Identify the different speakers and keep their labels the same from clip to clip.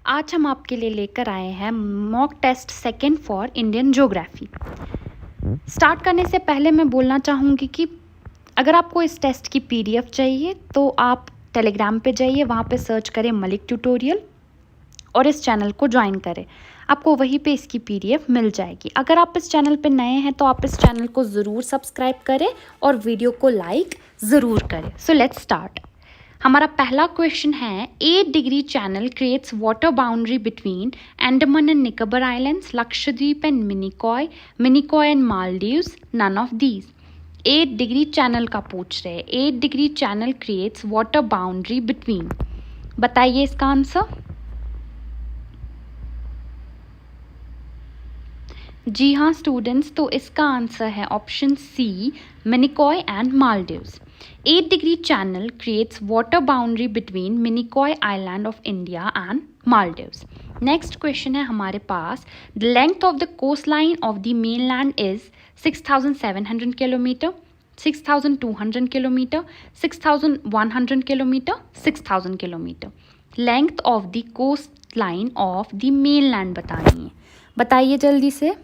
Speaker 1: आज हम आपके लिए लेकर आए हैं mock test second for Indian geography. Start करने से पहले मैं बोलना चाहूँगी कि अगर आपको इस टेस्ट की पीडीएफ चाहिए तो आप टेलीग्राम पे जाइए, वहाँ पे सर्च करें मलिक ट्यूटोरियल और इस चैनल को ज्वाइन करें। आपको वहीं पे इसकी पीडीएफ मिल जाएगी। अगर आप इस चैनल पे नए हैं तो आप इस चैनल को ज़रूर सब्सक्राइब करें और वीडियो को लाइक ज़रूर करें। So let's start. हमारा पहला क्वेश्चन है 8 degree channel creates water boundary between Andaman and Nicobar islands, Lakshadweep and Minicoy and Maldives, none of these. 8 degree channel का पूछ रहे हैं। 8 degree channel creates water boundary between, बताइए इसका आंसर। जी हाँ स्टूडेंट्स, तो इसका आंसर है option C, Minicoy and Maldives. 8 degree channel creates water boundary between Minicoy Island of India and Maldives. Next question है हमारे पास, the length of the coastline of the mainland is 6,700 kilometer, 6,200 kilometer, 6,100 kilometer, 6,000 kilometer. Length of the coastline of the mainland बतानी है, बताइए जल्दी से।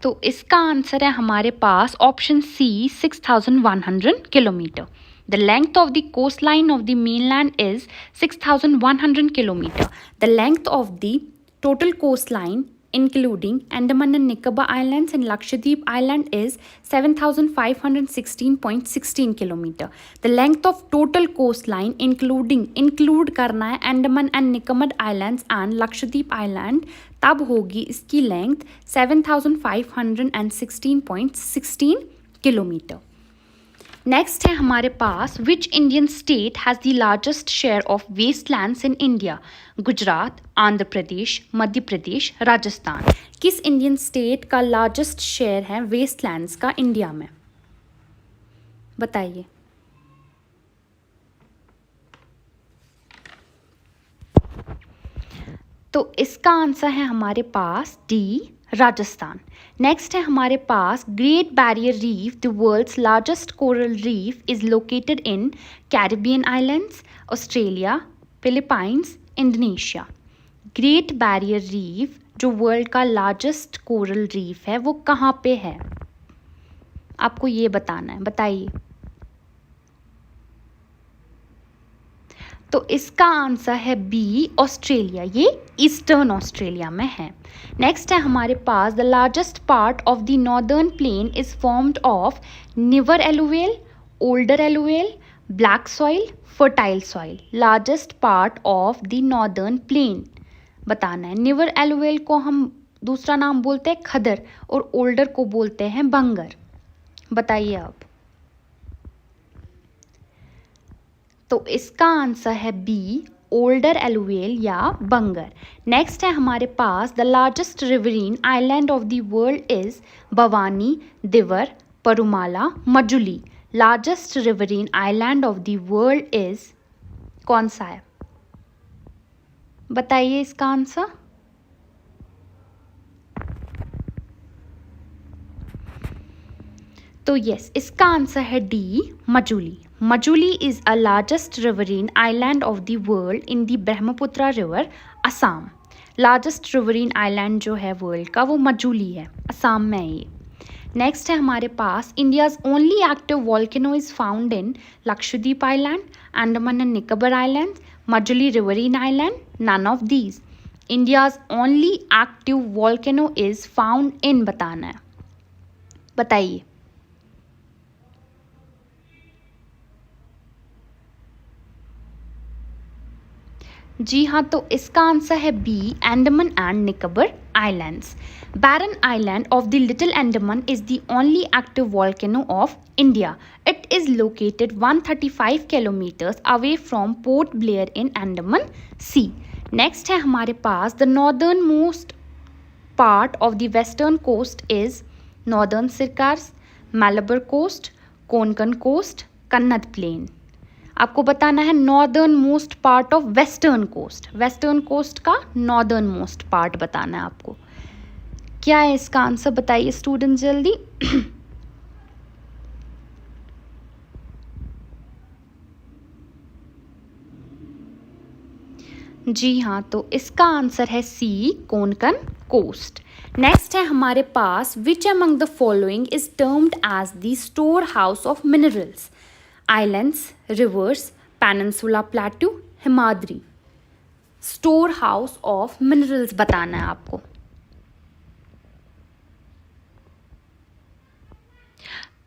Speaker 1: तो इसका answer है हमारे पास option C, 6,100 kilometre. The length of the coast line of the mainland is 6,100 kilometre. The length of the total coast line including Andaman and Nicobar Islands and Lakshadweep Island is 7,516.16 kilometer. The length of total coastline include करना है Andaman and Nicobar Islands and Lakshadweep Island, तब होगी इसकी length 7,516.16 kilometre. Next है हमारे पास, which Indian state has the largest share of wastelands in India? Gujarat, Andhra Pradesh, Madhya Pradesh, Rajasthan. किस Indian state का लार्जेस्ट शेयर है वेस्टलैंड्स का इंडिया में, बताइए। तो इसका आंसर है हमारे पास डी, राजस्थान। नेक्स्ट है हमारे पास, great barrier reef, the world's largest coral reef, is located in Caribbean islands, Australia, Philippines, Indonesia. Great barrier reef जो वर्ल्ड का लार्जेस्ट कोरल रीफ है वो कहाँ पे है, आपको ये बताना है, बताइए। तो इसका आंसर है बी, ऑस्ट्रेलिया। ये ईस्टर्न ऑस्ट्रेलिया में है। नेक्स्ट है हमारे पास, the largest part of the northern plain is formed of newer alluvial, older alluvial, black soil, fertile soil. Largest part of the northern plain बताना है। निवर एलुवियल को हम दूसरा नाम बोलते हैं खदर और ओल्डर को बोलते हैं बंगर, बताइए आप। तो इसका आंसर है बी, ओल्डर एलुवियल या बंगर। नेक्स्ट है हमारे पास, the largest riverine island of the world is Bhavani, Diwar, Parumala, Majuli. Largest riverine island of the world is कौन सा है, बताइए इसका आंसर। तो यस, इसका आंसर है D, Majuli. Majuli is a largest riverine island of the world in the Brahmaputra River, Assam. Largest riverine island जो है वर्ल्ड का वो मजूली है, असम में है ये। नेक्स्ट है हमारे पास, India's only active volcano is found in Lakshadweep Island, Andaman and Nicobar Islands, Majuli riverine island, none of these. India's only active volcano is found in बताना है, बताइए। जी हाँ, तो इसका आंसर है B, Andaman and Nicobar islands. Barren island of the little Andaman is the only active volcano of India. It is located 135 kilometres away from Port Blair in Andaman sea. Next है हमारे पास, the northern most part of the western coast is northern Circars, Malabar coast, Konkan coast, Kannada plain. आपको बताना है northern most part of western coast. Western coast का northern most part बताना है आपको। क्या है इसका आंसर, बताइए स्टूडेंट जल्दी। जी हाँ, तो इसका आंसर है सी, कोंकण कोस्ट। नेक्स्ट है हमारे पास, which among the following is termed as the store house of minerals? Islands, rivers, peninsula plateau, Himadri. Store house of minerals बताना है आपको।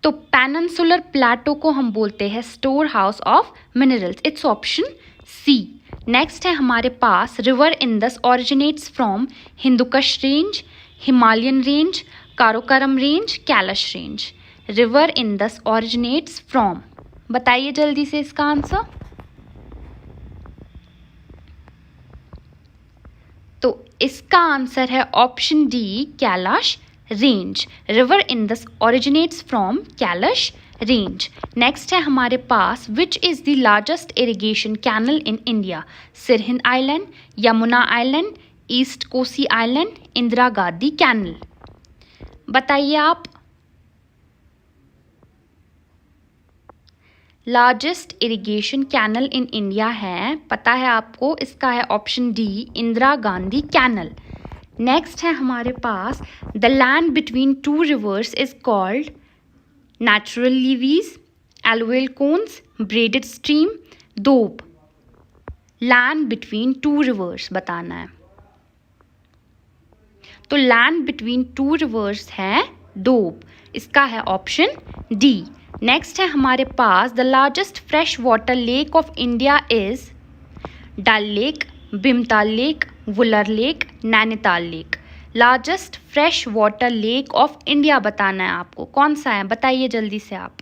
Speaker 1: तो पेनिनसुलर प्लेटो को हम बोलते हैं store house of minerals. It's option C. Next है हमारे पास, river Indus originates from Hindu Kush range, Himalayan range, Karakoram range, Kailash range. River Indus originates from, बताइए जल्दी से इसका आंसर। तो इसका आंसर है option D, Kailash range. River Indus originates from Kailash range. Next है हमारे पास, which is the largest irrigation canal in India? Sirhind island, Yamuna island, east Kosi island, Indira Gandhi canal. बताइए आप। Largest irrigation canal in India है, पता है आपको, इसका है option D, Indira Gandhi canal. Next है हमारे पास, the land between two rivers is called natural levees, alluvial cones, braided stream, doab. Land between two rivers बताना है। तो लैंड बिटवीन टू रिवर्स है दोब, इसका है ऑप्शन डी। नेक्स्ट है हमारे पास, the largest fresh water lake of India is Dal lake, Bhimtal lake, Wular lake, Nainital lake. Largest fresh water lake of India बताना है आपको, कौन सा है, बताइए जल्दी से आप।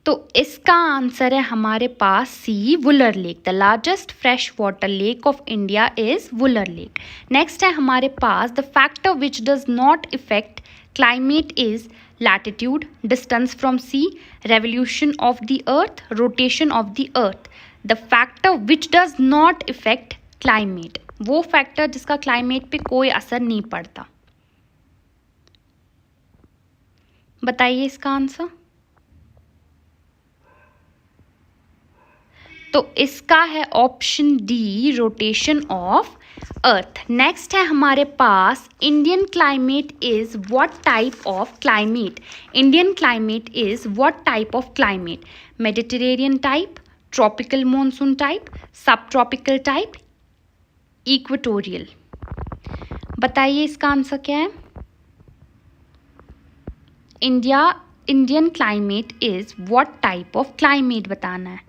Speaker 1: तो इसका आंसर है हमारे पास C, Wular lake. The largest fresh water lake of India is Wular lake. Next है हमारे पास, the factor which does not effect climate is latitude, distance from sea, revolution of the earth, rotation of the earth. The factor which does not effect climate, वो factor जिसका climate पे कोई असर नहीं पड़ता। बताइए इसका आंसर। तो इसका है option D, rotation of earth. Next है हमारे पास, Indian climate is what type of climate? Indian climate is what type of climate? Mediterranean type, tropical monsoon type, sub tropical type, equatorial. बताइए इसका आंसर क्या है। Indian climate is what type of climate बताना है।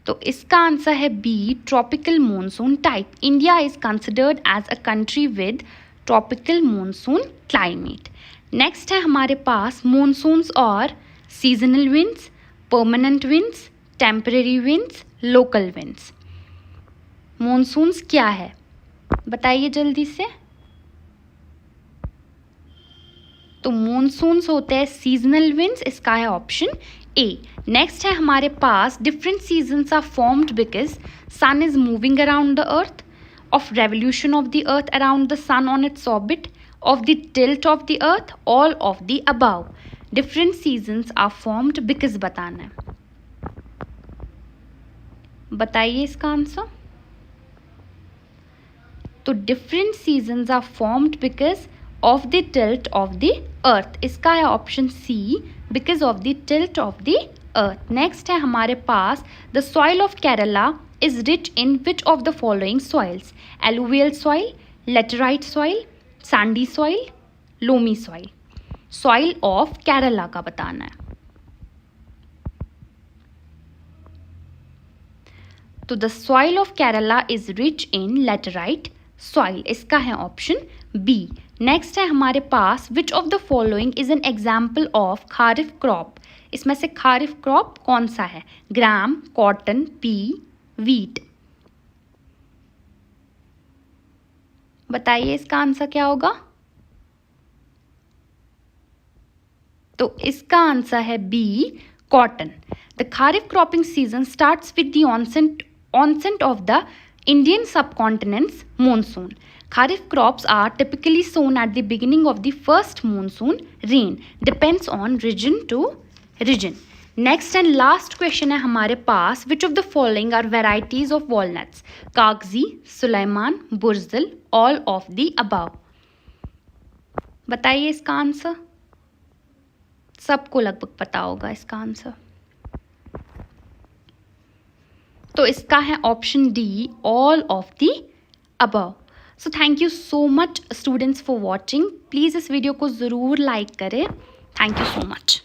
Speaker 1: तो इसका answer है B, tropical monsoon type. India is considered as a country with tropical monsoon climate. Next है हमारे पास, मॉनसून्स और seasonal winds, permanent winds, temporary winds, local winds. Monsoons क्या है, बताइए जल्दी से। तो मॉनसून्स होते हैं सीजनल विंड्स, इसका है ऑप्शन ए। नेक्स्ट है हमारे पास, different seasons are formed because sun is moving around the earth, of revolution of the earth around the sun on its orbit, of the tilt of the earth, all of the above. Different seasons are formed because बताना है। बताइए इसका answer. तो different seasons are formed because of the tilt of the earth, इसका है option C, because of the tilt of the earth. Next है हमारे पास, the soil of Kerala is rich in which of the following soils? Alluvial soil, laterite soil, sandy soil, loamy soil. Soil of Kerala का बताना है। तो the soil of Kerala is rich in laterite soil, इसका है option B. Next है हमारे पास, which of the following is an example of kharif crop? इसमें से खारिफ क्रॉप कौन सा है? Gram, cotton, pea, wheat. बताइए इसका आंसर क्या होगा। तो इसका आंसर है B, cotton. The kharif cropping season starts with the onset of the Indian subcontinent's monsoon. Kharif crops are typically sown at the beginning of the first monsoon rain. Depends on region to region. Next and last question है हमारे पास, which of the following are varieties of walnuts? Kagzi, Suleman, Burzal, all of the above. बताइए इसका answer. सबको लगभग पता होगा इसका आंसर. तो इसका है option D, all of the above. So thank you so much students for watching. Please इस वीडियो को ज़रूर लाइक करें. Thank you so much.